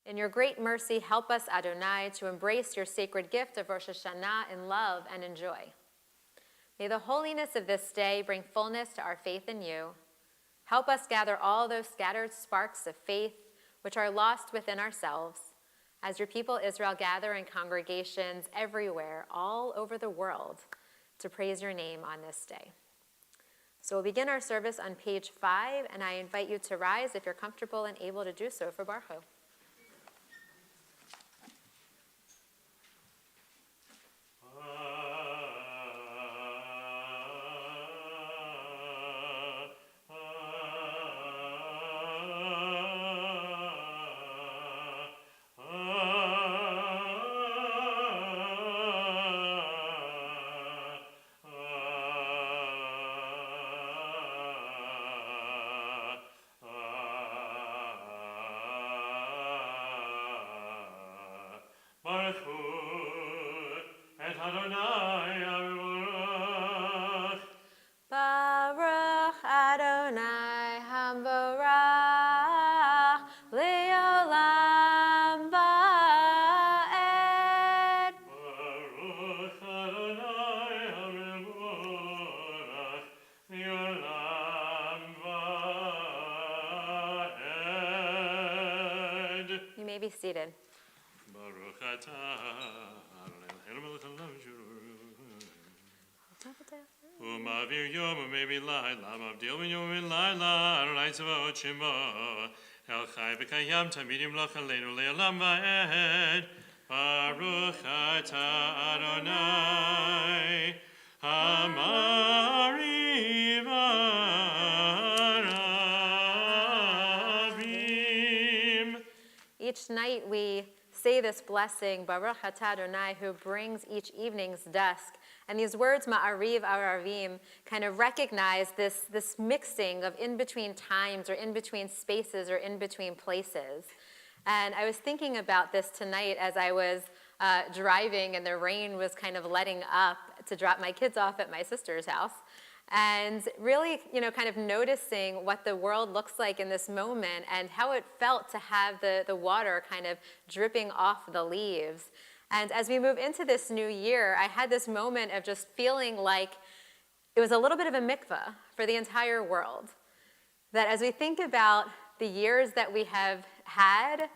In your great mercy, help us, Adonai, to embrace your sacred gift of Rosh Hashanah in love and in joy. May the holiness of this day bring fullness to our faith in you. Help us gather all those scattered sparks of faith which are lost within ourselves, as your people Israel gather in congregations everywhere, all over the world, to praise your name on this day. So we'll begin our service on page 5, and I invite you to rise if you're comfortable and able to do so for Baruch. Baruch Adonai Hamvarach Leolam Va'ed. Baruch Adonai Hamvarach Leolam Va'ed. You may be seated. Baruch atah Adonai melech haolam Umavir yom umevi laila, mavdil ben yom umevi laila, Adonai tzavaot shemo, El chai v'kayam tamidim loch aleinu le'olam va'ed. Baruch atah Adonai, Hamariv aravim. Each night we say this blessing, Baruch atah Adonai, who brings each evening's dusk. And these words, Ma'ariv Aravim, kind of recognize this mixing of in-between times or in-between spaces or in-between places. And I was thinking about this tonight as I was driving and the rain was kind of letting up to drop my kids off at my sister's house. And really, kind of noticing what the world looks like in this moment and how it felt to have the water kind of dripping off the leaves. And as we move into this new year, I had this moment of just feeling like it was a little bit of a mikveh for the entire world. That as we think about the years that we have had,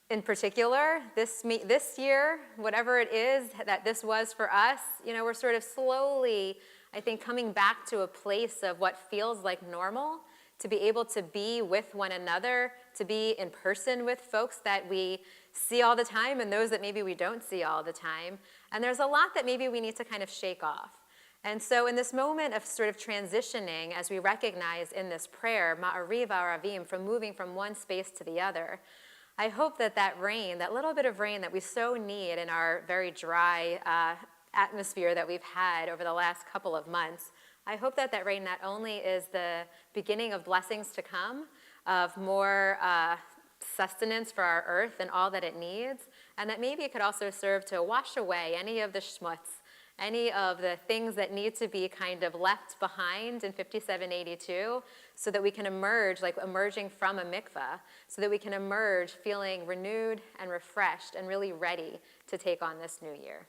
in particular, this year, whatever it is that this was for us, we're sort of slowly, I think, coming back to a place of what feels like normal, to be able to be with one another, to be in person with folks that we see all the time and those that maybe we don't see all the time. And there's a lot that maybe we need to kind of shake off. And so in this moment of sort of transitioning, as we recognize in this prayer, Ma'ariv Aravim, from moving from one space to the other, I hope that rain, that little bit of rain that we so need in our very dry atmosphere that we've had over the last couple of months, I hope that rain not only is the beginning of blessings to come, of more sustenance for our earth and all that it needs, and that maybe it could also serve to wash away any of the schmutz, any of the things that need to be kind of left behind in 5782, so that we can emerge, like emerging from a mikveh, so that we can emerge feeling renewed and refreshed and really ready to take on this new year.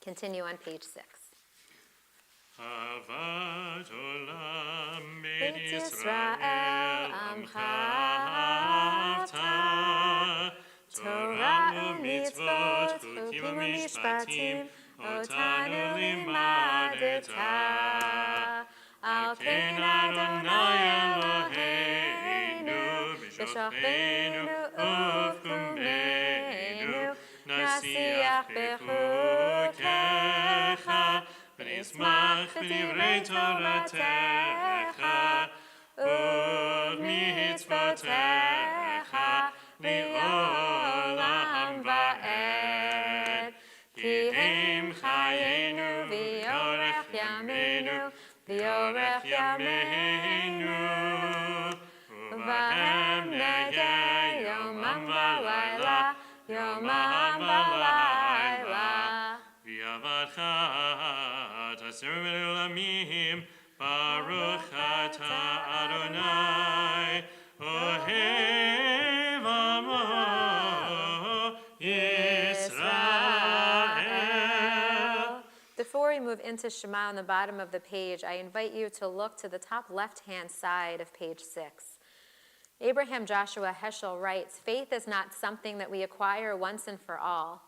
Continue on page 6. Avat olam beit Beit Yisrael Amcha Avta Torah u'mitzvot chukim u'mishpatim otanu limadeta Al ken Adonai Eloheinu b'shocheinu ufkumeinu nasiach bechukecha ונשמח בדברי תורתך ובמצוותיך לעולם ועד. כי הם חיינו ויארך ימינו ויארך ימינו ובהם נגע יומם ולילה יומם ולילה ויעבדך Asher Elamim, Baruch atah Adonai, Ohev Amo. into Shema on the bottom of the page, I invite you to look to the top left-hand side of page 6. Abraham Joshua Heschel writes, "Faith is not something that we acquire once and for all.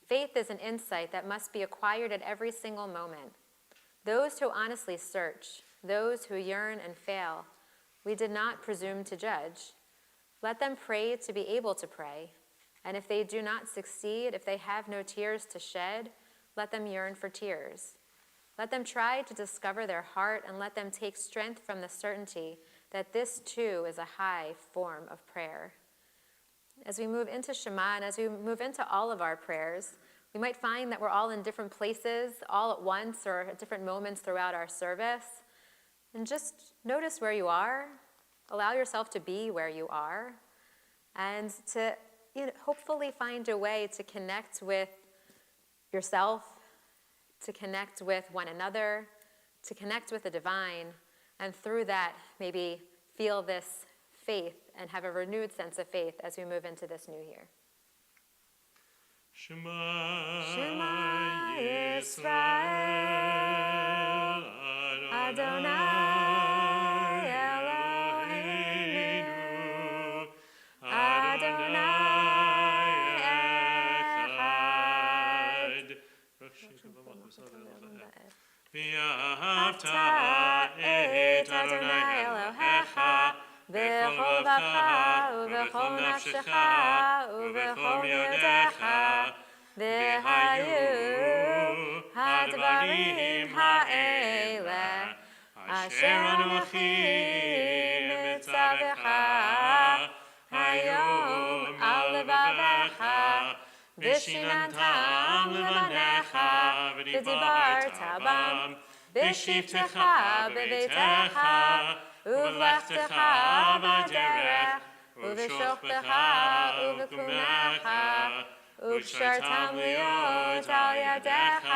Faith is an insight that must be acquired at every single moment. Those who honestly search, those who yearn and fail, we did not presume to judge. Let them pray to be able to pray. And if they do not succeed, if they have no tears to shed, let them yearn for tears. Let them try to discover their heart, and let them take strength from the certainty that this too is a high form of prayer." As we move into Shema and as we move into all of our prayers, we might find that we're all in different places all at once or at different moments throughout our service. And just notice where you are. Allow yourself to be where you are, and to hopefully find a way to connect with yourself, to connect with one another, to connect with the divine, and through that maybe feel this faith and have a renewed sense of faith as we move into this new year. Shema Yisrael Adonai Eloheinu Adonai Echad V'ahavta et Adonai Elohecha b'chol לבבך ובכל נפשך ובכל מאודיך והיו הדברים האלה אשר אנוכי מצווך היום על לבבך ושיננתם לבניך ודיברת בם בשבתך בביתך ובלכתך בדרך ובשוכבך ובקומך וקשרתם להיות על ידיך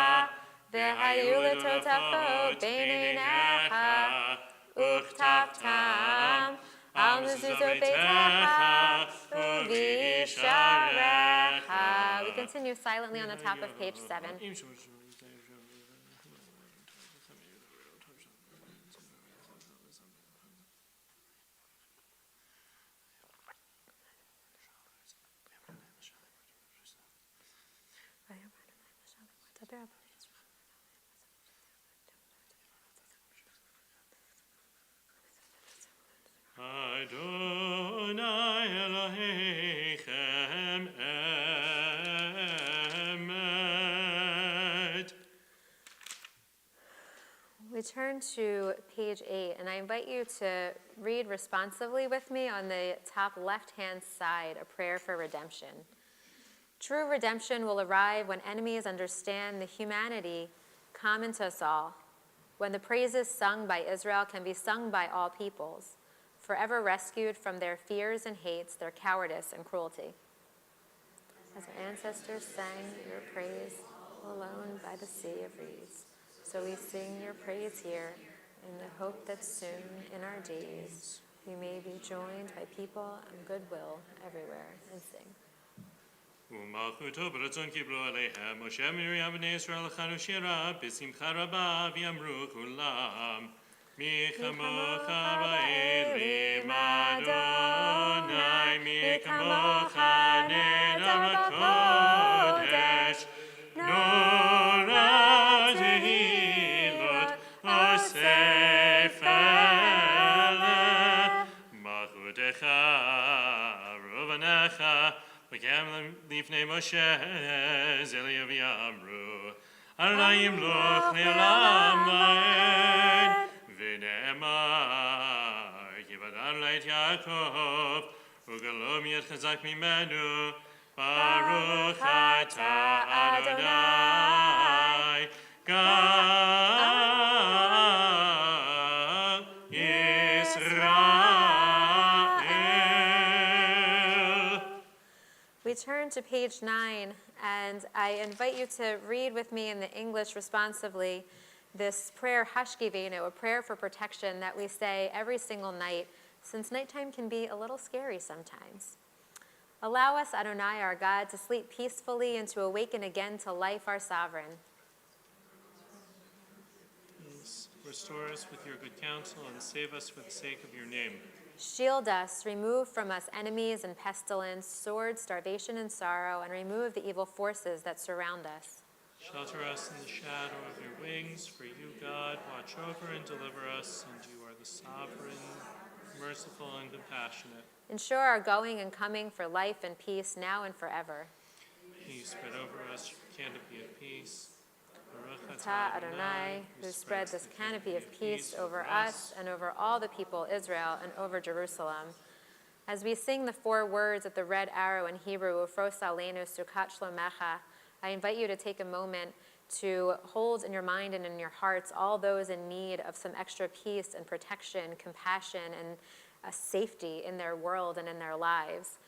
והיו לטוטפות בין עיניך וכתבתם על מזוזות ביתך ובישעריך. We continue silently on the top of page 7. Adonai Elohechem emet. We turn to page 8, and I invite you to read responsively with me on the top left-hand side, a prayer for redemption. True redemption will arrive when enemies understand the humanity common to us all, when the praises sung by Israel can be sung by all peoples, forever rescued from their fears and hates, their cowardice and cruelty. As our ancestors sang your praise alone by the sea of reeds, so we sing your praise here in the hope that soon in our days we may be joined by people and goodwill everywhere and sing. ומלכותו ברצון קיבלו עליהם, משה מרים בני ישראל לחנו שירה בשמחה רבה ויאמרו כולם מי כמוך באלים אדוני מי כמוך נדר בקודש נורא תהילות עושה פלא מלכותך רובנך וגם לפני משה זליה ויאמרו אדוני ימלוך לעולם ועד ונאמר כי בדר את יעקב וגלום יד חזק ממנו ברוך אתה אדוני גל ישראל. We turn to page 9, and I invite you to read with me in the English responsively this prayer, Hashkivenu, a prayer for protection that we say every single night, since nighttime can be a little scary sometimes. Allow us, Adonai, our God, to sleep peacefully and to awaken again to life, our sovereign. Restore us with your good counsel and save us for the sake of your name. Shield us, remove from us enemies and pestilence, sword, starvation, and sorrow, and remove the evil forces that surround us. Shelter us in the shadow of your wings, for you, God, watch over and deliver us, and you are the sovereign, merciful, and compassionate. Ensure our going and coming for life and peace now and forever. He spread over us your canopy of peace. Baruch Ta Adonai, who spread this canopy of peace over us and over all the people Israel and over Jerusalem. As we sing the 4 words at the red arrow in Hebrew, Ufros Aleinu Sukat Shlomecha, I invite you to take a moment to hold in your mind and in your hearts all those in need of some extra peace and protection, compassion, and safety in their world and in their lives.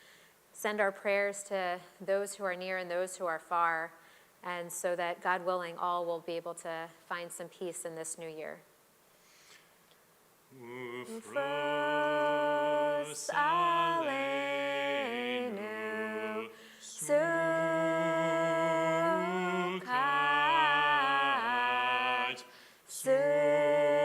Send our prayers to those who are near and those who are far, and so that, God willing, all will be able to find some peace in this new year. Ufros Aleinu Sukat Shlomecha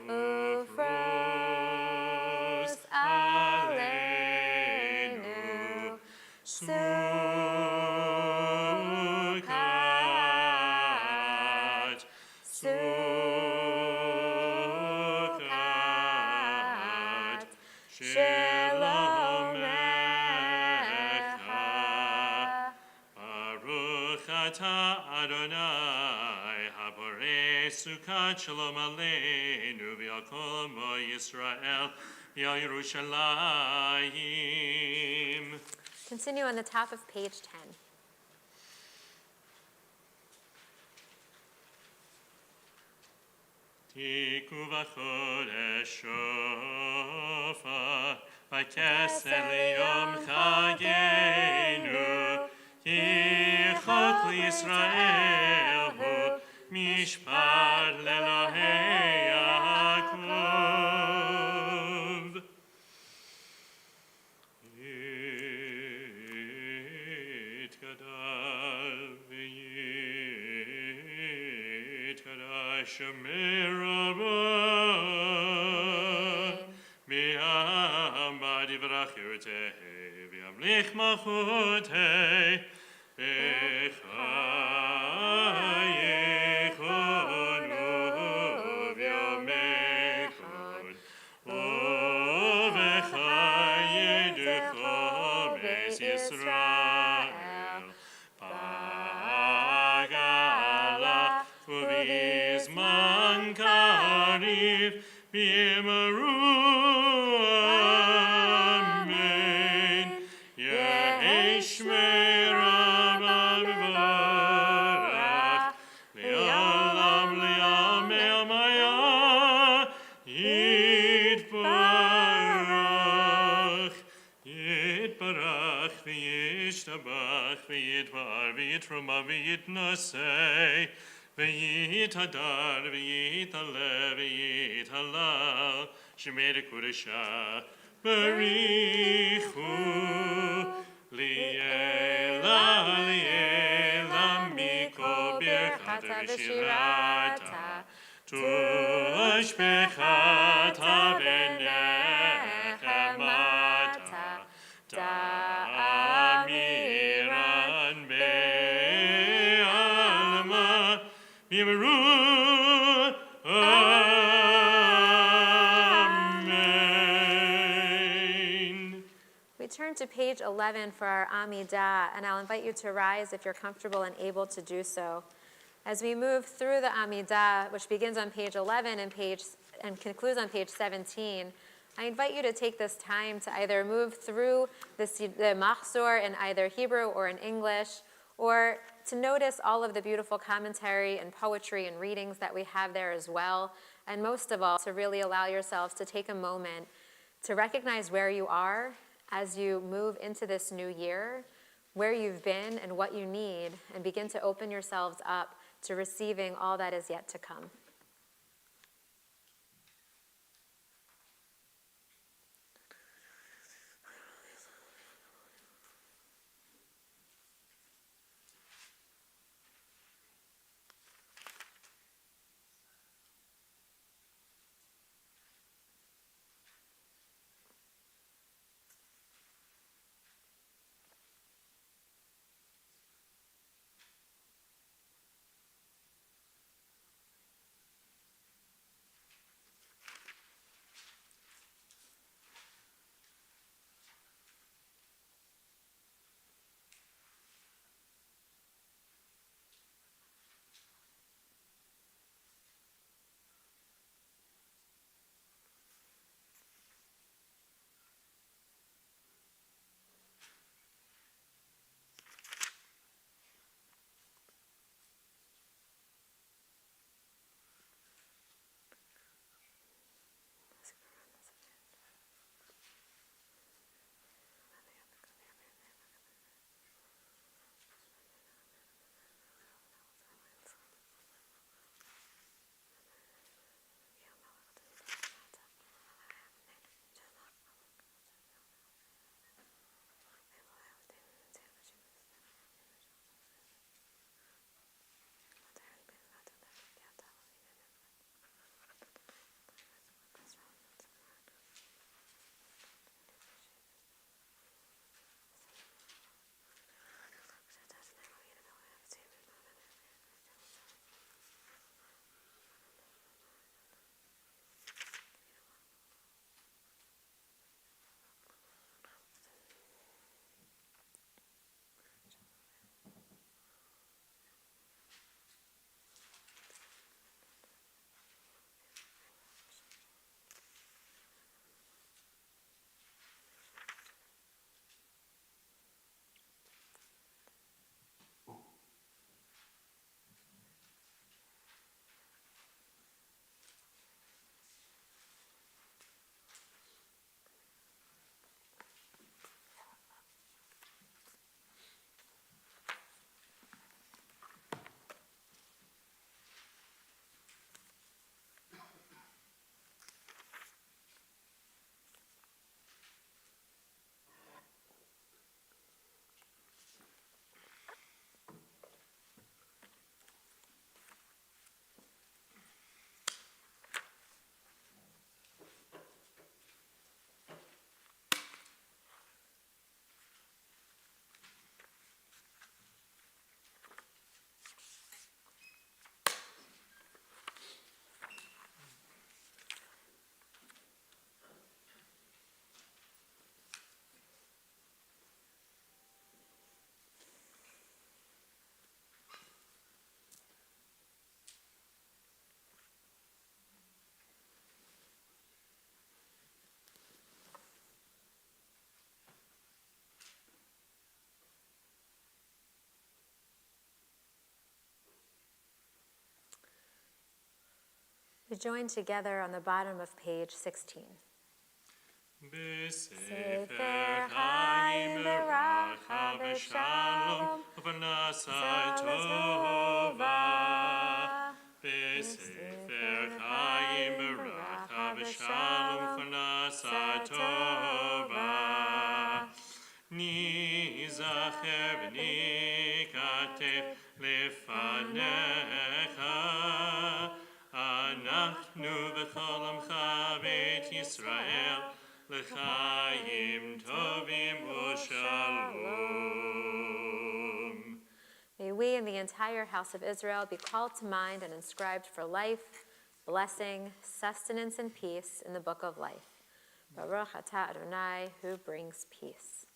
Ufros Aleinu Sukat Shlomecha Baruch atah Adonai haborei sukat shalom aleinu v'al kol amo Yisrael v'al Yerushalayim. Continue on the top of page 10. Tiku v'chodesh shofar v'kesed liyom chagenu ki chok l'Yisrael hu mishpat l'Elohei Yaakov. Yitkadal v'yitkadal Shemer Rabah v'yamad yivrach yirtei v'yamlich malchutei v'chayechonu v'yomechon uv'chayedecho beis Yisrael b'gala u'b'zman kariv v'yimaru amen. Yehei shmei Rabbah v'vorach le'olam le'amei amaya yitbarach v'yishtabach v'yitvar v'yitruma v'yitnosei v'yitadar v'yitaleh v'yitalal shemei kudesha barichu li'ela li'ela mikol birchata v'shirata tushbechata v'nechemata da'amiran be'alma v'yimaru amen. We turn to page 11 for our Amidah, and I'll invite you to rise if you're comfortable and able to do so. As we move through the Amidah, which begins on page 11 and concludes on page 17, I invite you to take this time to either move through the Machzor in either Hebrew or in English, or to notice all of the beautiful commentary and poetry and readings that we have there as well, and most of all, to really allow yourselves to take a moment to recognize where you are as you move into this new year, where you've been and what you need, and begin to open yourselves up to receiving all that is yet to come. could join together on the bottom of page 16. B'sefer Chaim b'racha v'shalom u'v'nasai tova. B'sefer Chaim b'racha v'shalom u'v'nasai tova. Nizacher v'nikatev lefanecha. Anachnu v'chol amcha beit Yisrael l'chaim tovim u'shalom. May we and the entire house of Israel be called to mind and inscribed for life, blessing, sustenance, and peace in the book of life. Baruch atah Adonai, who brings peace.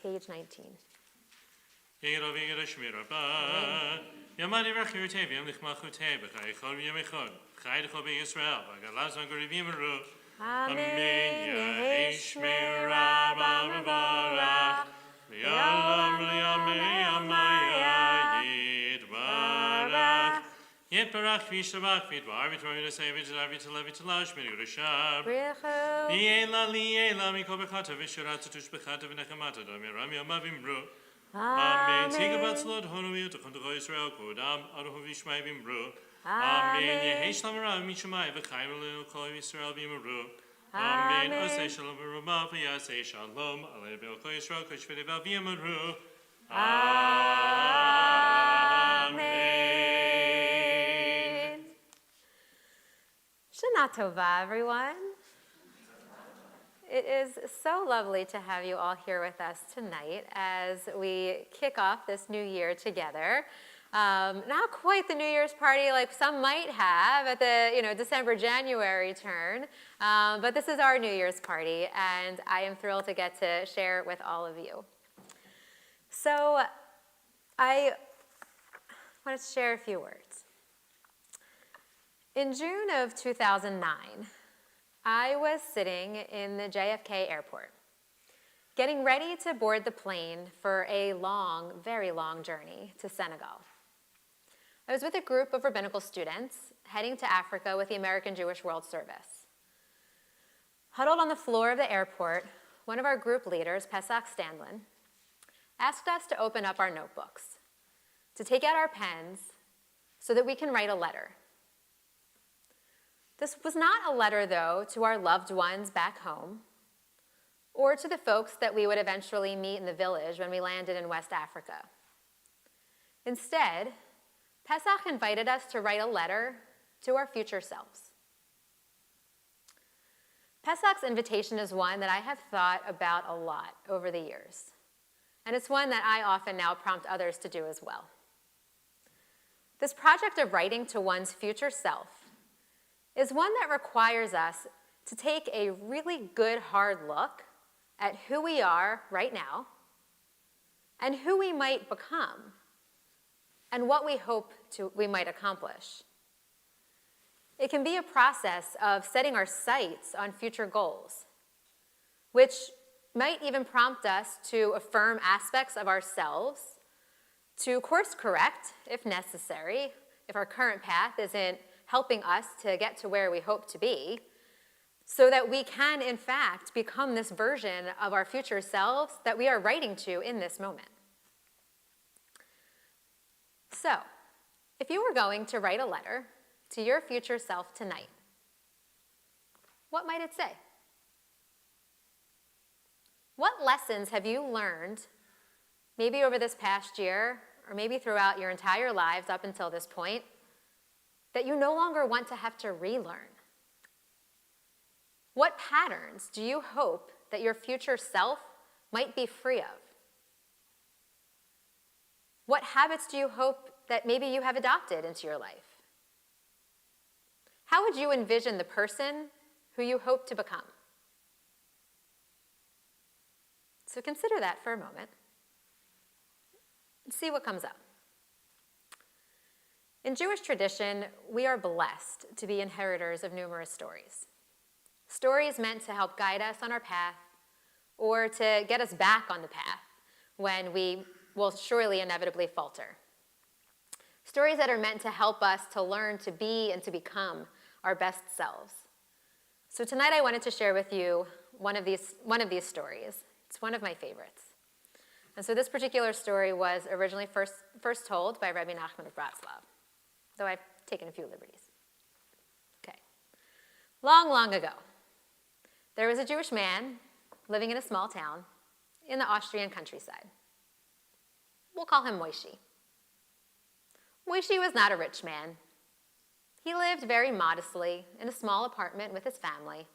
Page 19. Erev Shmir Rabba. Yamani Rachu Tevim Lichmachu Tevim Chaychol Yemichol Chaychol BeYisrael V'Galaz V'Gurivim Ru. Amen. Yehei Shmir Rabba Mevarach V'Yalam L'Yamei Amaya Yitbarach Yitbarach V'Yishtabach V'Yitbar V'Yitbar V'Yisei V'Yitbar V'Yitbar V'Yitbar Shmir Yerushav Li'ela Mikol B'Chata V'Shurat Tush B'Chata V'Nechamata Damiram Yamavim Ru. Amen. Tika batzlot honomi to konto Israel kodam aruhu vishmai bimru. Amen. Yehei shalom ra mishamai v'chaim alenu kol Israel bimru. Amen. Osei shalom v'rama v'yasei shalom alei b'kol Israel k'shvei v'yamru. Amen. Shana Tova, everyone. It is so lovely to have you all here with us tonight as we kick off this new year together. Not quite the New Year's party like some might have at the December, January turn, but this is our New Year's party, and I am thrilled to get to share it with all of you. So I wanted to share a few words. In June of 2009, I was sitting in the JFK airport, getting ready to board the plane for a long, very long journey to Senegal. I was with a group of rabbinical students heading to Africa with the American Jewish World Service. Huddled on the floor of the airport, one of our group leaders, Pesach Standlin, asked us to open up our notebooks, to take out our pens so that we can write a letter. This was not a letter, though, to our loved ones back home or to the folks that we would eventually meet in the village when we landed in West Africa. Instead, Pesach invited us to write a letter to our future selves. Pesach's invitation is one that I have thought about a lot over the years, and it's one that I often now prompt others to do as well. This project of writing to one's future self is one that requires us to take a really good hard look at who we are right now and who we might become and what we hope we might accomplish. It can be a process of setting our sights on future goals, which might even prompt us to affirm aspects of ourselves, to course correct if necessary, if our current path isn't helping us to get to where we hope to be, so that we can, in fact, become this version of our future selves that we are writing to in this moment. So, if you were going to write a letter to your future self tonight, what might it say? What lessons have you learned, maybe over this past year, or maybe throughout your entire lives up until this point, that you no longer want to have to relearn? What patterns do you hope that your future self might be free of? What habits do you hope that maybe you have adopted into your life? How would you envision the person who you hope to become? So consider that for a moment and see what comes up. In Jewish tradition, we are blessed to be inheritors of numerous stories. Stories meant to help guide us on our path or to get us back on the path when we will surely inevitably falter. Stories that are meant to help us to learn to be and to become our best selves. So tonight I wanted to share with you one of these stories. It's one of my favorites. And so this particular story was originally first told by Rabbi Nachman of Bratslav, though I've taken a few liberties. Okay. Long, long ago, there was a Jewish man living in a small town in the Austrian countryside. We'll call him Moishi. Moishi was not a rich man. He lived very modestly in a small apartment with his family.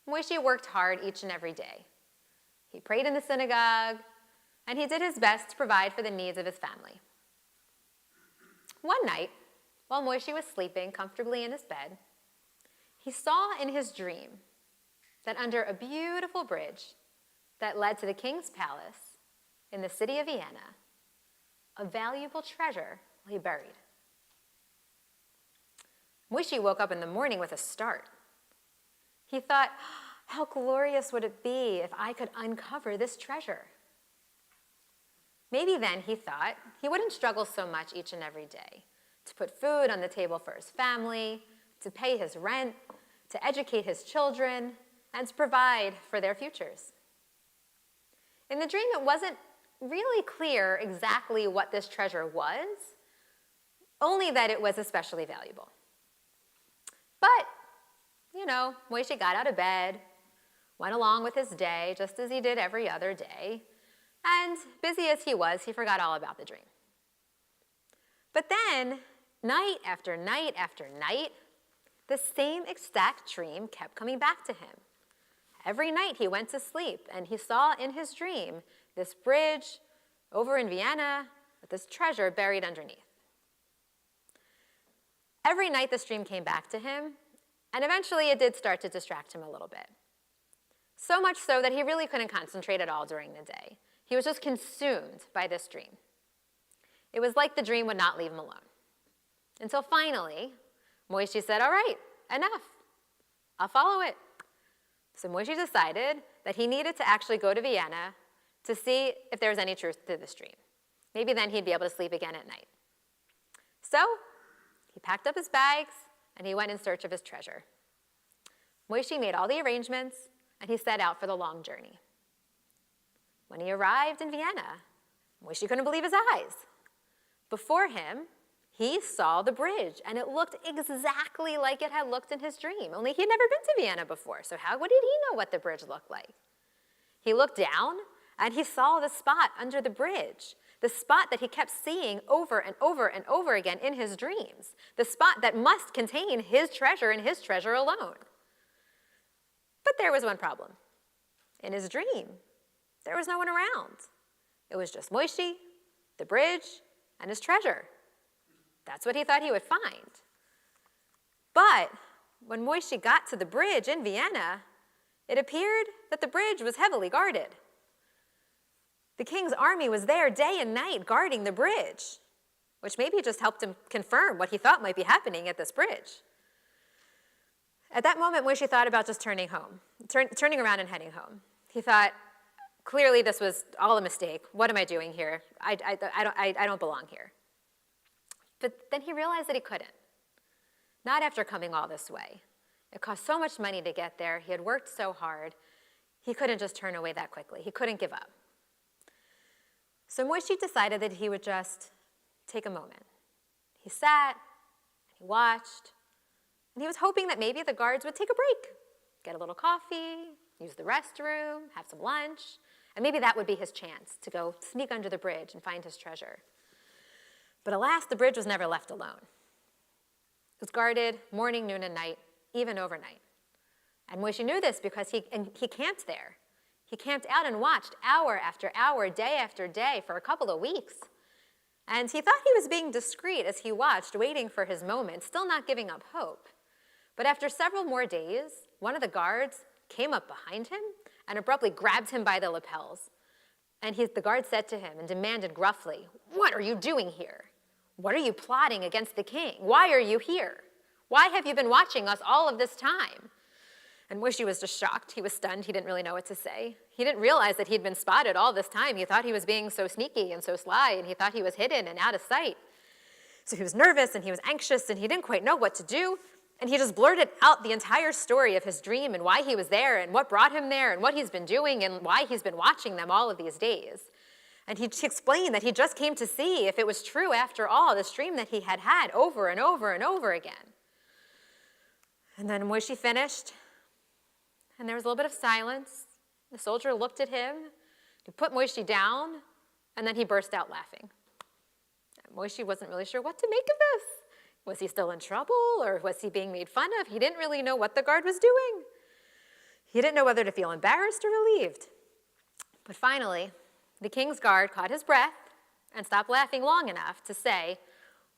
Moishi worked hard each and every day. He prayed in the synagogue, and he did his best to provide for the needs of his family. One night, while Moishi was sleeping comfortably in his bed, he saw in his dream that under a beautiful bridge that led to the king's palace in the city of Vienna, a valuable treasure lay buried. Moishi woke up in the morning with a start. He thought, how glorious would it be if I could uncover this treasure? Maybe then, he thought, he wouldn't struggle so much each and every day to put food on the table for his family, to pay his rent, to educate his children, and to provide for their futures. In the dream, it wasn't really clear exactly what this treasure was, only that it was especially valuable. But, Moishi got out of bed, went along with his day, just as he did every other day, and busy as he was, he forgot all about the dream. But then, night after night after night, the same exact dream kept coming back to him. Every night he went to sleep, and he saw in his dream this bridge over in Vienna with this treasure buried underneath. Every night this dream came back to him, and eventually it did start to distract him a little bit. So much so that he really couldn't concentrate at all during the day. He was just consumed by this dream. It was like the dream would not leave him alone. Until finally, Moishi said, all right, enough. I'll follow it. So Moishi decided that he needed to actually go to Vienna to see if there was any truth to this dream. Maybe then he'd be able to sleep again at night. So he packed up his bags and he went in search of his treasure. Moishi made all the arrangements and he set out for the long journey. When he arrived in Vienna, Moishi couldn't believe his eyes. Before him, he saw the bridge, and it looked exactly like it had looked in his dream, only he'd never been to Vienna before, so how did he know what the bridge looked like? He looked down, and he saw the spot under the bridge, the spot that he kept seeing over and over and over again in his dreams, the spot that must contain his treasure and his treasure alone. But there was one problem. In his dream, there was no one around. It was just Moishi, the bridge, and his treasure. That's what he thought he would find. But when Moishi got to the bridge in Vienna, it appeared that the bridge was heavily guarded. The king's army was there day and night guarding the bridge, which maybe just helped him confirm what he thought might be happening at this bridge. At that moment, Moishi thought about just turning around and heading home. He thought, clearly this was all a mistake. What am I doing here? I don't belong here. But then he realized that he couldn't. Not after coming all this way. It cost so much money to get there. He had worked so hard. He couldn't just turn away that quickly. He couldn't give up. So Moishi decided that he would just take a moment. He sat, he watched, and he was hoping that maybe the guards would take a break, get a little coffee, use the restroom, have some lunch, and maybe that would be his chance to go sneak under the bridge and find his treasure. But alas, the bridge was never left alone. It was guarded morning, noon, and night, even overnight. And Moishi knew this because he camped there. He camped out and watched hour after hour, day after day for a couple of weeks. And he thought he was being discreet as he watched, waiting for his moment, still not giving up hope. But after several more days, one of the guards came up behind him and abruptly grabbed him by the lapels. And the guard said to him and demanded gruffly, "What are you doing here? What are you plotting against the king? Why are you here? Why have you been watching us all of this time?" And Moishi was just shocked. He was stunned. He didn't really know what to say. He didn't realize that he'd been spotted all this time. He thought he was being so sneaky and so sly, and he thought he was hidden and out of sight. So he was nervous and he was anxious and he didn't quite know what to do. And he just blurted out the entire story of his dream and why he was there and what brought him there and what he's been doing and why he's been watching them all of these days. And he explained that he just came to see if it was true after all, this dream that he had had over and over and over again. And then Moshe finished, and there was a little bit of silence. The soldier looked at him, he put Moshe down, and then he burst out laughing. Moshe wasn't really sure what to make of this. Was he still in trouble, or was he being made fun of? He didn't really know what the guard was doing. He didn't know whether to feel embarrassed or relieved. But finally, the king's guard caught his breath and stopped laughing long enough to say,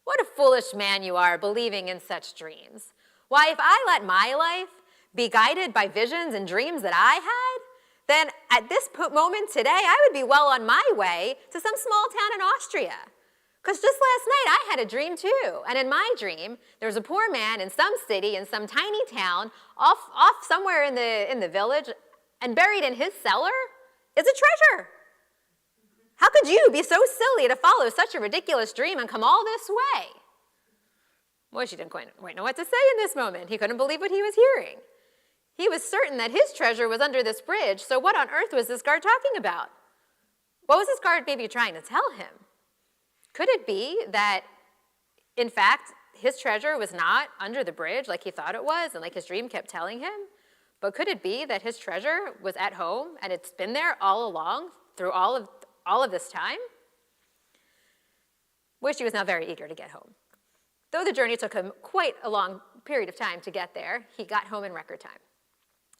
"What a foolish man you are, believing in such dreams. Why, if I let my life be guided by visions and dreams that I had, then at this moment today, I would be well on my way to some small town in Austria. Because just last night, I had a dream too. And in my dream, there was a poor man in some city, in some tiny town, off somewhere in the village, and buried in his cellar is a treasure. How could you be so silly to follow such a ridiculous dream and come all this way?" Moshe didn't quite know what to say in this moment. He couldn't believe what he was hearing. He was certain that his treasure was under this bridge, so what on earth was this guard talking about? What was this guard maybe trying to tell him? Could it be that, in fact, his treasure was not under the bridge like he thought it was and like his dream kept telling him? But could it be that his treasure was at home and it's been there all along through all of this time? Moshe was now very eager to get home. Though the journey took him quite a long period of time to get there, he got home in record time.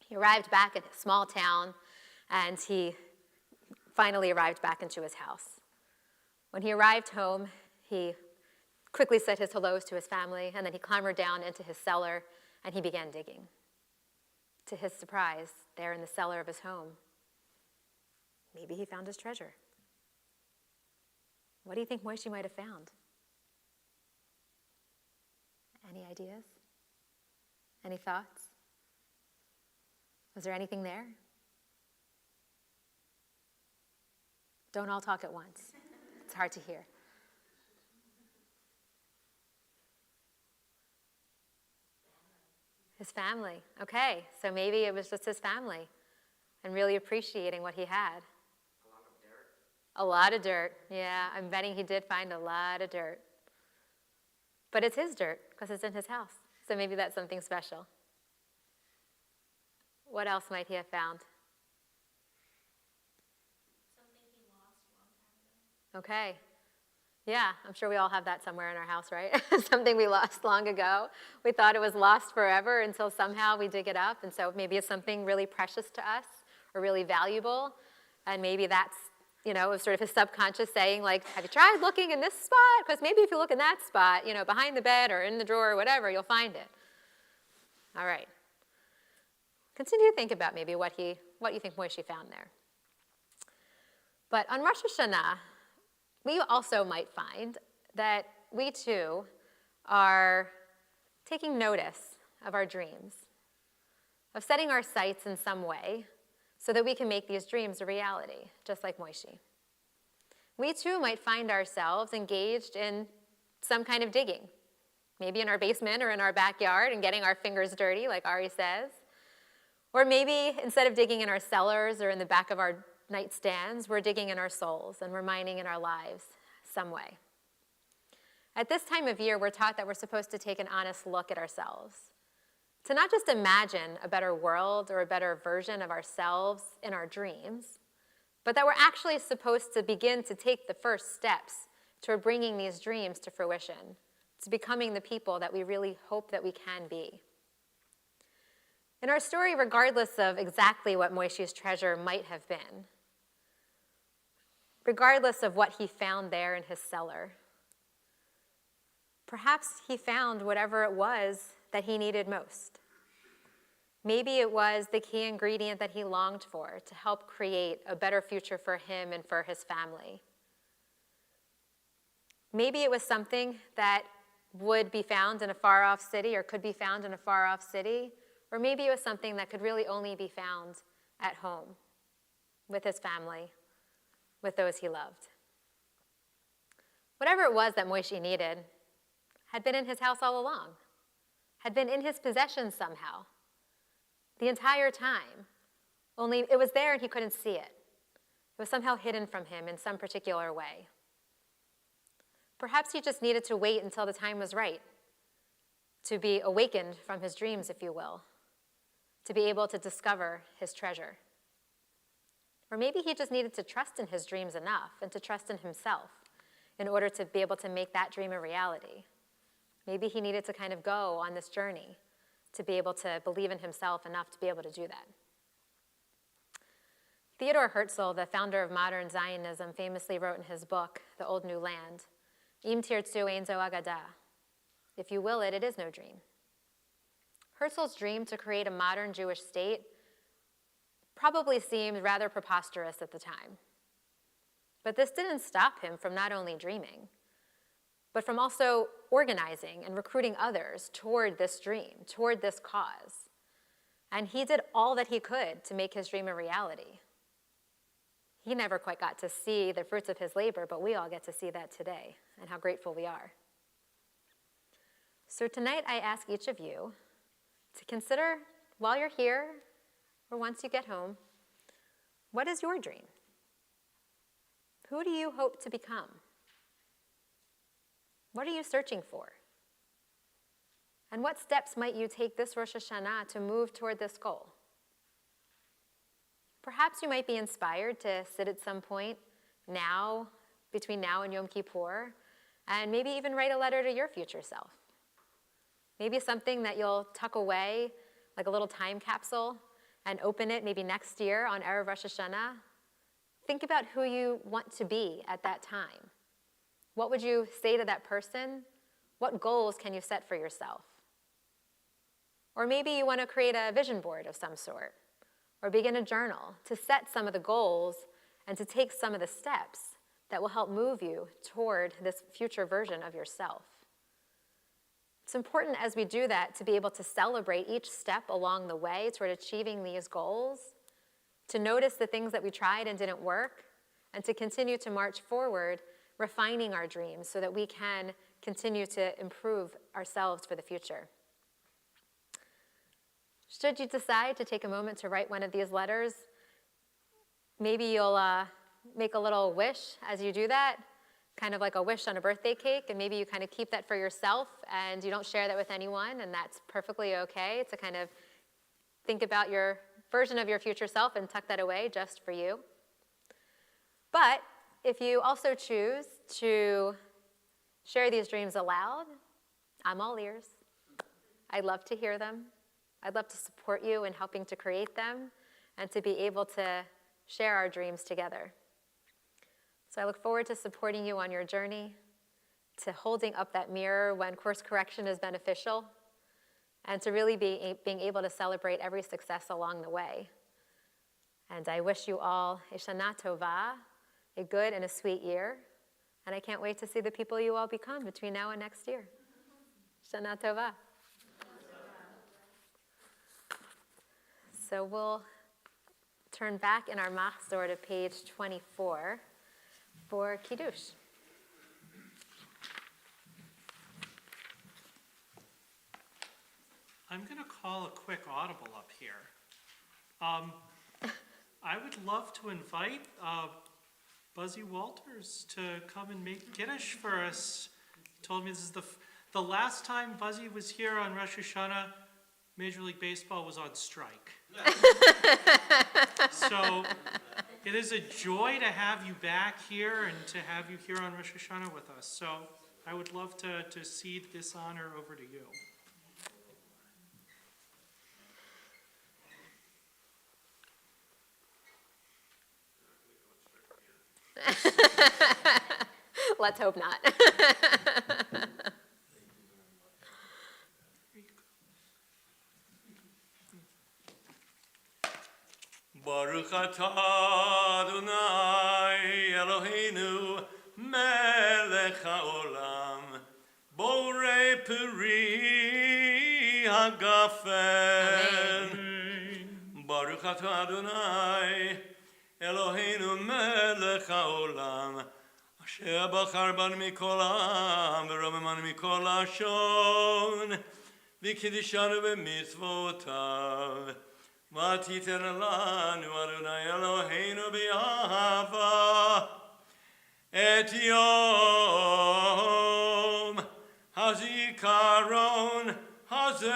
He arrived back in his small town, and he finally arrived back into his house. When he arrived home, he quickly said his hellos to his family, and then he clambered down into his cellar, and he began digging. To his surprise, there in the cellar of his home, maybe he found his treasure. What do you think Moshe might have found? Any ideas? Any thoughts? Was there anything there? Don't all talk at once. It's hard to hear. His family. Okay, so maybe it was just his family and really appreciating what he had. A lot of dirt. A lot of dirt. Yeah, I'm betting he did find a lot of dirt. But it's his dirt because it's in his house. So maybe that's something special. What else might he have found? Something he lost a long time ago. Okay. Yeah, I'm sure we all have that somewhere in our house, right? Something we lost long ago. We thought it was lost forever until somehow we dig it up. And so maybe it's something really precious to us or really valuable. And maybe that's, sort of his subconscious saying, like, have you tried looking in this spot? Because maybe if you look in that spot, behind the bed or in the drawer or whatever, you'll find it. All right. Continue to think about maybe what you think Moshe found there. But on Rosh Hashanah, we also might find that we too are taking notice of our dreams, of setting our sights in some way so that we can make these dreams a reality, just like Moshe. We too might find ourselves engaged in some kind of digging, maybe in our basement or in our backyard and getting our fingers dirty, like Ari says. Or maybe instead of digging in our cellars or in the back of our nightstands, we're digging in our souls and we're mining in our lives some way. At this time of year, we're taught that we're supposed to take an honest look at ourselves, to not just imagine a better world or a better version of ourselves in our dreams, but that we're actually supposed to begin to take the first steps toward bringing these dreams to fruition, to becoming the people that we really hope that we can be. In our story, regardless of exactly what Moshe's treasure might have been, regardless of what he found there in his cellar, perhaps he found whatever it was that he needed most. Maybe it was the key ingredient that he longed for to help create a better future for him and for his family. Maybe it was something that would be found in a far-off city or could be found in a far-off city, or maybe it was something that could really only be found at home with his family, with those he loved. Whatever it was that Moshe needed, had been in his house all along, had been in his possession somehow, the entire time, only it was there and he couldn't see it. It was somehow hidden from him in some particular way. Perhaps he just needed to wait until the time was right, to be awakened from his dreams, if you will, to be able to discover his treasure. Or maybe he just needed to trust in his dreams enough and to trust in himself in order to be able to make that dream a reality. Maybe he needed to kind of go on this journey to be able to believe in himself enough to be able to do that. Theodor Herzl, the founder of modern Zionism, famously wrote in his book, The Old New Land, Im tirtzu ein zo agada. If you will it, it is no dream. Herzl's dream to create a modern Jewish state probably seemed rather preposterous at the time. But this didn't stop him from not only dreaming, but from also organizing and recruiting others toward this dream, toward this cause. And he did all that he could to make his dream a reality. He never quite got to see the fruits of his labor, but we all get to see that today, and how grateful we are. So tonight I ask each of you to consider, while you're here, or once you get home, what is your dream? Who do you hope to become? What are you searching for? And what steps might you take this Rosh Hashanah to move toward this goal? Perhaps you might be inspired to sit at some point now, between now and Yom Kippur, and maybe even write a letter to your future self. Maybe something that you'll tuck away, like a little time capsule, and open it maybe next year on Erev Rosh Hashanah. Think about who you want to be at that time. What would you say to that person? What goals can you set for yourself? Or maybe you want to create a vision board of some sort, or begin a journal to set some of the goals and to take some of the steps that will help move you toward this future version of yourself. It's important as we do that to be able to celebrate each step along the way toward achieving these goals, to notice the things that we tried and didn't work, and to continue to march forward, refining our dreams so that we can continue to improve ourselves for the future. Should you decide to take a moment to write one of these letters, maybe you'll make a little wish as you do that, kind of like a wish on a birthday cake, and maybe you kind of keep that for yourself and you don't share that with anyone, and that's perfectly okay to kind of think about your version of your future self and tuck that away just for you. But if you also choose to share these dreams aloud, I'm all ears. I'd love to hear them. I'd love to support you in helping to create them and to be able to share our dreams together. So I look forward to supporting you on your journey, to holding up that mirror when course correction is beneficial, and to really being able to celebrate every success along the way. And I wish you all a Shana Tova, a good and a sweet year, and I can't wait to see the people you all become between now and next year. Shana Tova. So we'll turn back in our Machzor to page 24 for Kiddush. I'm going to call a quick audible up here. I would love to invite Buzzy Walters to come and make Kiddush for us. Told me this is the last time Buzzy was here on Rosh Hashanah, Major League Baseball was on strike. So it is a joy to have you back here and to have you here on Rosh Hashanah with us. So I would love to cede this honor over to you. Let's hope not. Baruch atah Adonai Eloheinu melech haolam borei peri hagafen. Baruch atah Adonai Eloheinu melech haolam שבחר בנו מכל העם ורוממנו מכל לשון וקידשנו במצוותיו ותיתן לנו אדוני אלוהינו באהבה את יום הזיכרון הזה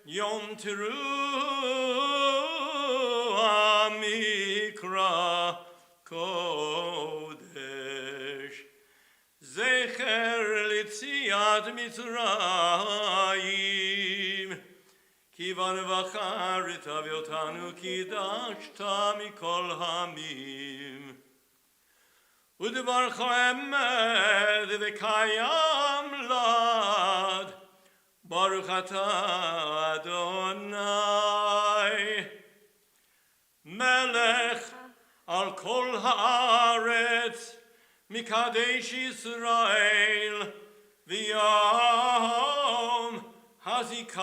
יום תרועה מקרא קודש זכר ליציאת מצרים כי בנבחרת ואותנו קידשת מכל העמים ודברך אמת וקיים לעד ברוך אתה אדוני מלך על כל הארץ מקדש ישראל ויום הזיכרון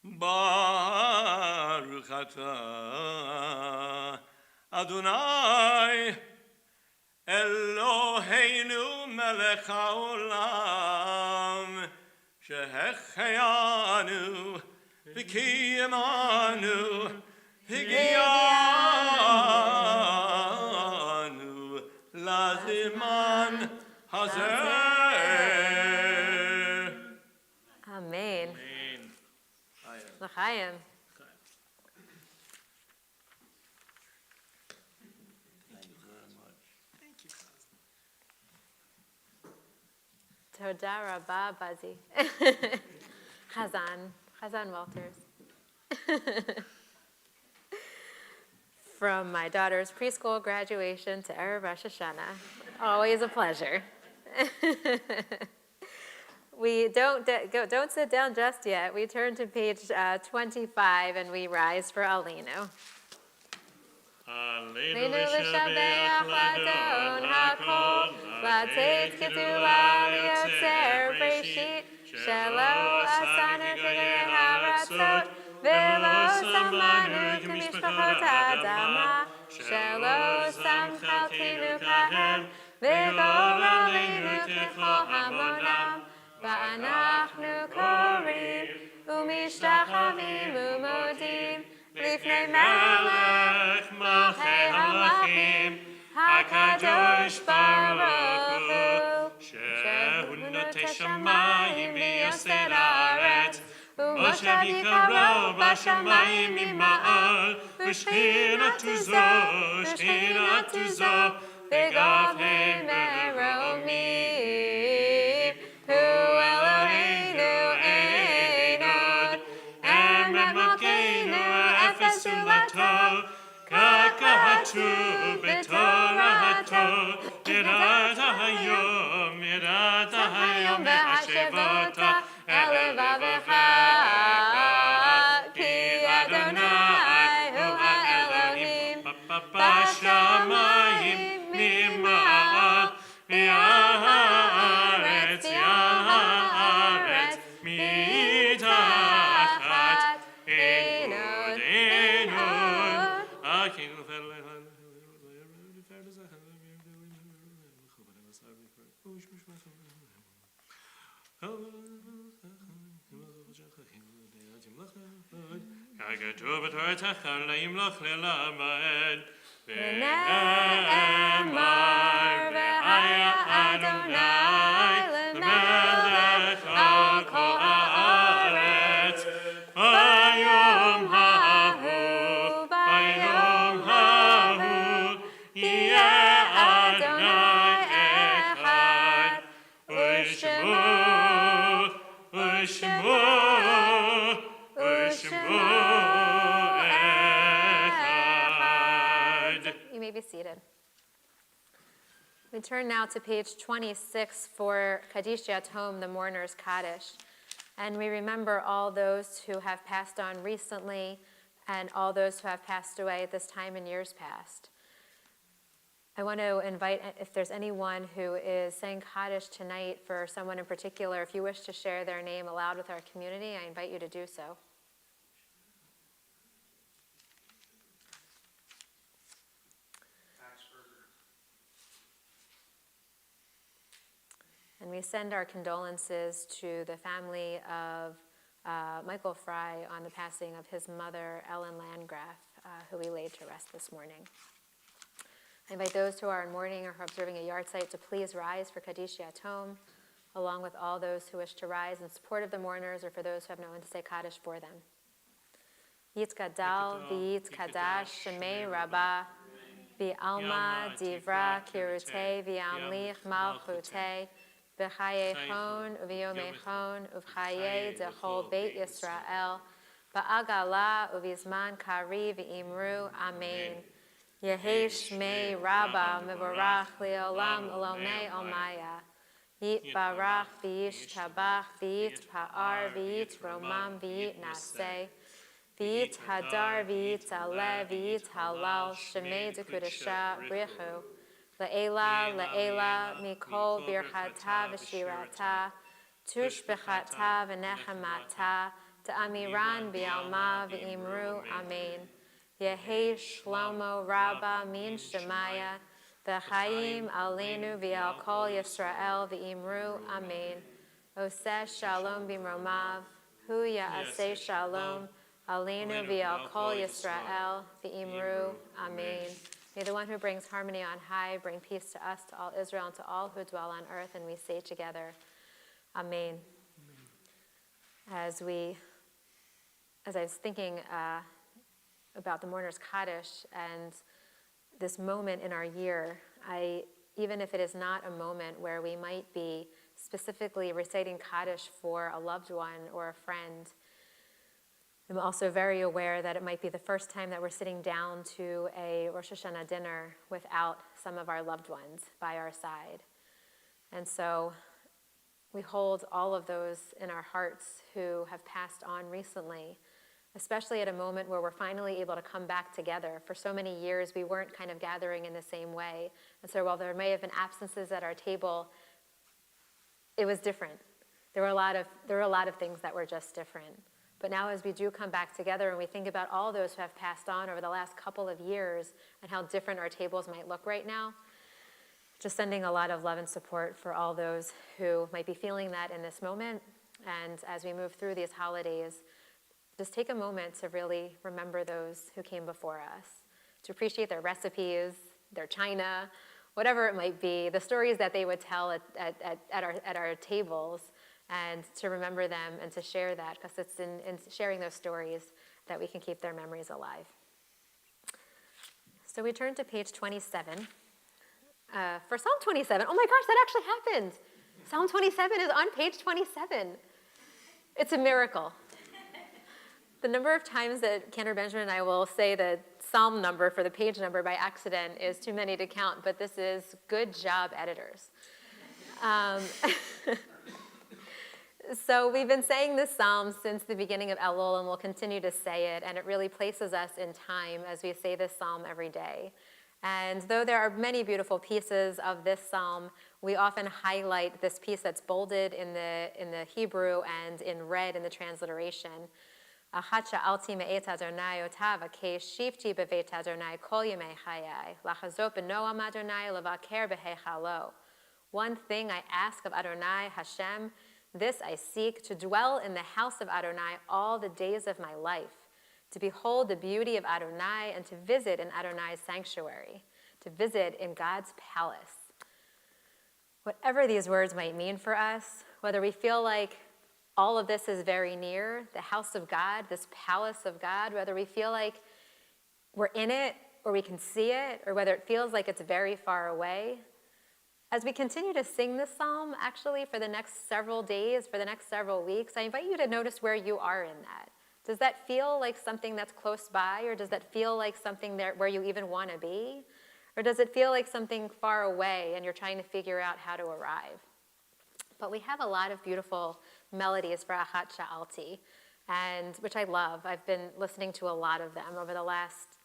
ברוך אתה אדוני אלוהינו מלך העולם שהחיינו וקיימנו והגיענו לזמן הזה. Amen. L'chaim. Toda rabba, Buzzy. Chazan Walters. From my daughter's preschool graduation to Erev Rosh Hashanah, always a pleasure. We don't sit down just yet. We turn to page 25 and we rise for Alinu. Aleinu l'shabeach l'adon hakol, l'tzeit gedula liotzer breshit, shelo asanu k'gei haratzot, v'lo samanu k'mishpachot ha'adama, shelo samchaltinu kahem, v'goralinu k'chol hamonam, va'anachnu korim, u'mishtachavim u'modim, לפני מלך מלכי המלכים, הקדוש ברוך הוא, שהוא נוטה שמיים ויוסד הארץ, ומושב יקרו בשמיים ממעל, ושכינתו זו, וגבהי מרומים, הוא אלוהינו אין עוד, אמת מלכנו סולתו, ככתוב בתורתו, ידעת היום והשבות אל לבבך, כי אדוני הוא האלוהים, בשמיים ממעל, מהארץ מתחת אין עוד. ככתוב בתורתך לימלוך ללמד ונאמר והיה אדוני למלך על כל הארץ ביום ההוא יהיה אדוני אחד ושמו You may be seated. We turn now to page 26 for Kaddish Yatom, the mourner's Kaddish. And we remember all those who have passed on recently and all those who have passed away at this time in years past. I want to invite, if there's anyone who is saying Kaddish tonight for someone in particular, if you wish to share their name aloud with our community, I invite you to do so. we send our condolences to the family of Michael Fry on the passing of his mother, Ellen Landgraf, who we laid to rest this morning. I invite those who are in mourning or who are observing a yard site to please rise for Kaddish Yatom, along with all those who wish to rise in support of the mourners or for those who have no one to say Kaddish for them. Yitzgadal v'yitzkadash shemei rabbah v'alma divra kirutei v'amlich malchutei v'chayechon uv'yomechon uv'chayei dechol beit Yisrael ba'agala uv'izman kari v'imru amen. Yehei shmei rabba mevorach le'olam elomei omaya. Yit barach v'yish tabach v'yit pa'ar v'yit romam v'yit naseh. V'yit hadar v'yit aleh v'yit halal shemei dekudasha brichu. Le'ela le'ela mikol birchata v'shirata. Tush b'chata v'nechemata. Ta'amiran b'alma v'imru amen. Yehei Shlomo Rabba min Shemaya, v'chaim aleinu v'al kol Yisrael v'imru amen. Oseh shalom b'mromav, hu ya'aseh shalom, aleinu v'al kol Yisrael v'imru amen. May the one who brings harmony on high bring peace to us, to all Israel, and to all who dwell on earth, and we say together, amen. As I was thinking about the mourner's Kaddish and this moment in our year, even if it is not a moment where we might be specifically reciting Kaddish for a loved one or a friend, I'm also very aware that it might be the first time that we're sitting down to a Rosh Hashanah dinner without some of our loved ones by our side. And so we hold all of those in our hearts who have passed on recently, especially at a moment where we're finally able to come back together. For so many years, we weren't kind of gathering in the same way. And so while there may have been absences at our table, it was different. There were a lot of things that were just different. But now as we do come back together and we think about all those who have passed on over the last couple of years and how different our tables might look right now, just sending a lot of love and support for all those who might be feeling that in this moment. And as we move through these holidays, just take a moment to really remember those who came before us, to appreciate their recipes, their china, whatever it might be, the stories that they would tell at our tables, and to remember them and to share that, because it's in sharing those stories that we can keep their memories alive. So we turn to page 27. For Psalm 27, oh my gosh, that actually happened. Psalm 27 is on page 27. It's a miracle. The number of times that Cantor Benjamin and I will say the psalm number for the page number by accident is too many to count, but this is good job, editors. So we've been saying this psalm since the beginning of Elul, and we'll continue to say it, and it really places us in time as we say this psalm every day. And though there are many beautiful pieces of this psalm, we often highlight this piece that's bolded in the Hebrew and in red in the transliteration. Achat sha'alti me'et Adonai otava ke'shivti b'veit Adonai kol yemei chayai lachazot b'noam Adonai levaker b'heichalo. One thing I ask of Adonai Hashem, this I seek, to dwell in the house of Adonai all the days of my life, to behold the beauty of Adonai and to visit in Adonai's sanctuary, to visit in God's palace. Whatever these words might mean for us, whether we feel like all of this is very near, the house of God, this palace of God, whether we feel like we're in it or we can see it, or whether it feels like it's very far away, as we continue to sing this psalm, actually for the next several days, for the next several weeks, I invite you to notice where you are in that. Does that feel like something that's close by, or does that feel like something there where you even want to be? Or does it feel like something far away and you're trying to figure out how to arrive? But we have a lot of beautiful melodies for Achat Sha'alti, and which I love. I've been listening to a lot of them over the last,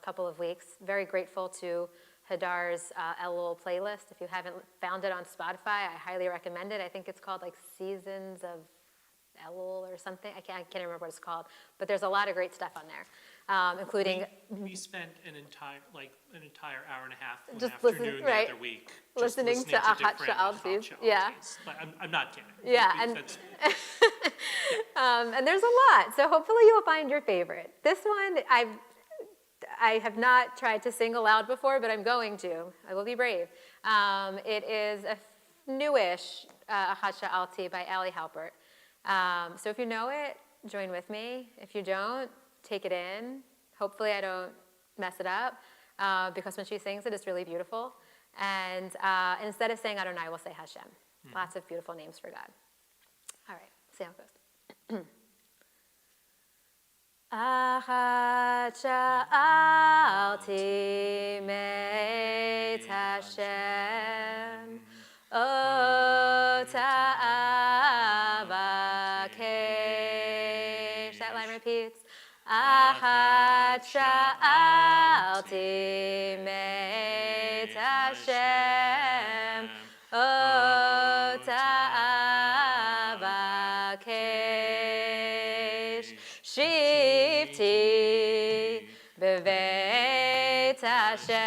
couple of weeks. Very grateful to Hadar's Elul playlist. If you haven't found it on Spotify, I highly recommend it. I think it's called like Seasons of Elul or something. I can't remember what it's called, but there's a lot of great stuff on there. including We spent an entire hour and a half one Just afternoon listen- the right. other week Listening to different Achat Sha'altis, yeah. Sha'altis. But I'm not kidding. Yeah, We- and- that's- and there's a lot, so hopefully you'll find your favorite. This one, I have not tried to sing aloud before, but I'm going to. I will be brave. It is a newish Achat Sha'alti by Ali Halpert. So if you know it, join with me. If you don't, take it in. Hopefully I don't mess it up, because when she sings it, it's really beautiful. And instead of saying Adonai, we'll say Hashem. Lots of beautiful names for God. All right, see how it goes. Achat sha'alti meit Hashem, ota avakesh. That line repeats. Achat sha'alti meit Hashem, ota avakesh. Shivti beveit Hashem,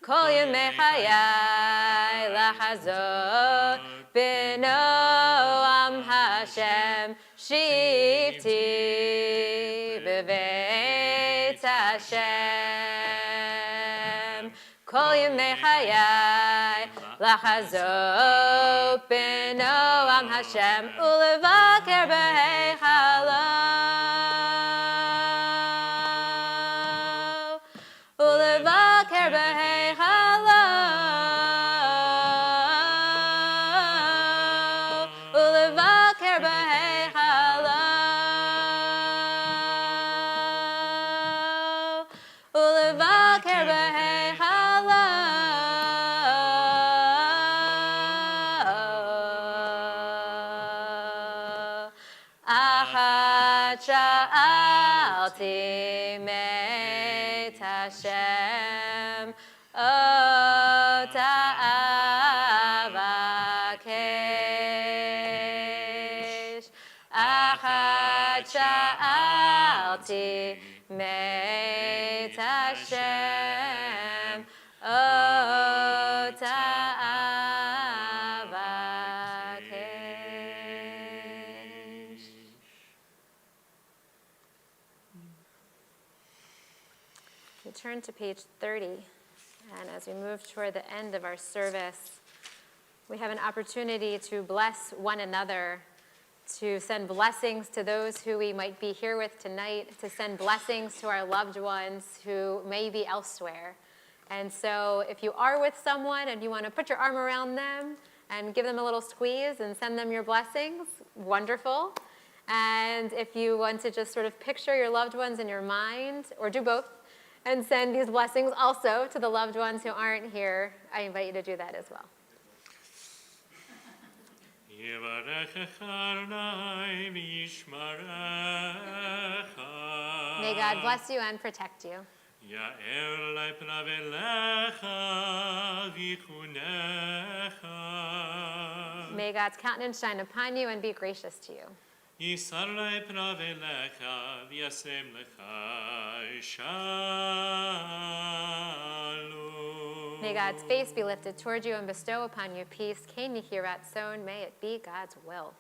kol yemei hayai lachazot b'noam Hashem. Shivti beveit Hashem, kol yemei hayai lachazot b'noam Hashem, ulevaker b'heichalo, ulevaker b'heichalo, ulevaker b'heichalo, ulevaker b'heichalo. Achat sha'alti meit Hashem, ota avakesh. Achat sha'alti meit Hashem, ota avakesh. We turn to page 30, and as we move toward the end of our service, we have an opportunity to bless one another, to send blessings to those who we might be here with tonight, to send blessings to our loved ones who may be elsewhere. And so if you are with someone and you want to put your arm around them and give them a little squeeze and send them your blessings, wonderful. And if you want to just sort of picture your loved ones in your mind, or do both, and send these blessings also to the loved ones who aren't here, I invite you to do that as well. May God bless you and protect you. May God's countenance shine upon you and be gracious to you. May God's face be lifted toward you and bestow upon you peace. Ken Yehirat Son, may it be God's will.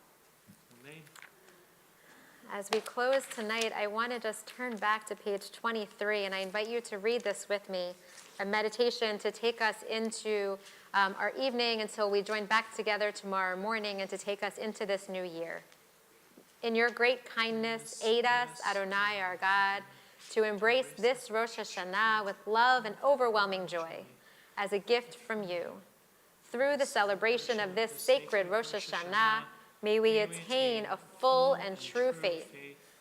As we close tonight, I want to just turn back to page 23, and I invite you to read this with me, a meditation to take us into our evening until we join back together tomorrow morning, and to take us into this new year. In your great kindness, aid us, Adonai, our God, to embrace this Rosh Hashanah with love and overwhelming joy as a gift from you. Through the celebration of this sacred Rosh Hashanah, may we attain a full and true faith.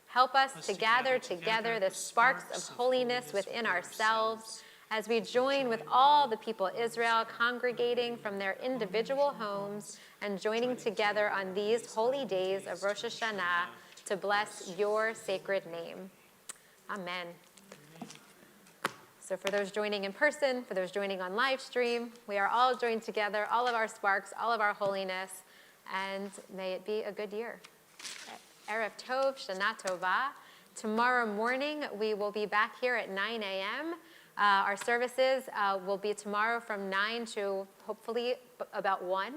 Help us to gather together the sparks of holiness within ourselves as we join with all the people of Israel congregating from their individual homes and joining together on these holy days of Rosh Hashanah to bless your sacred name. Amen. So for those joining in person, for those joining on live stream, we are all joined together, all of our sparks, all of our holiness, and may it be a good year. Erev Tov, Shana Tova. tomorrow morning, we will be back here at 9 a.m. Our services will be tomorrow from 9 to hopefully about 1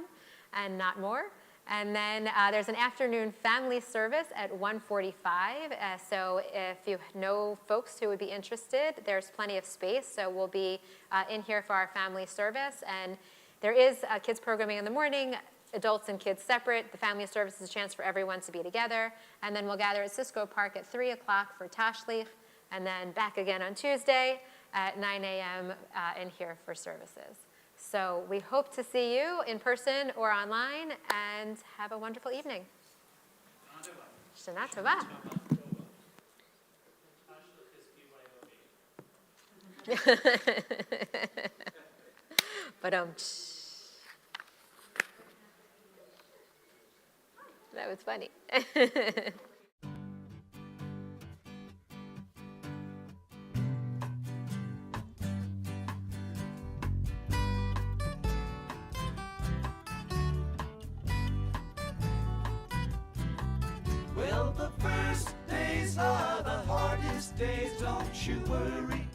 and not more. And then there's an afternoon family service at 1:45. So if you know folks who would be interested, there's plenty of space. So we'll be in here for our family service. And there is kids programming in the morning, adults and kids separate. The family service is a chance for everyone to be together. And then we'll gather at Cisco Park at 3 o'clock for Tashlich. And then back again on Tuesday at 9 a.m. In here for services. So we hope to see you in person or online, and have a wonderful evening. Shana Tova. But that was funny. Well, the first days are the hardest days, don't you worry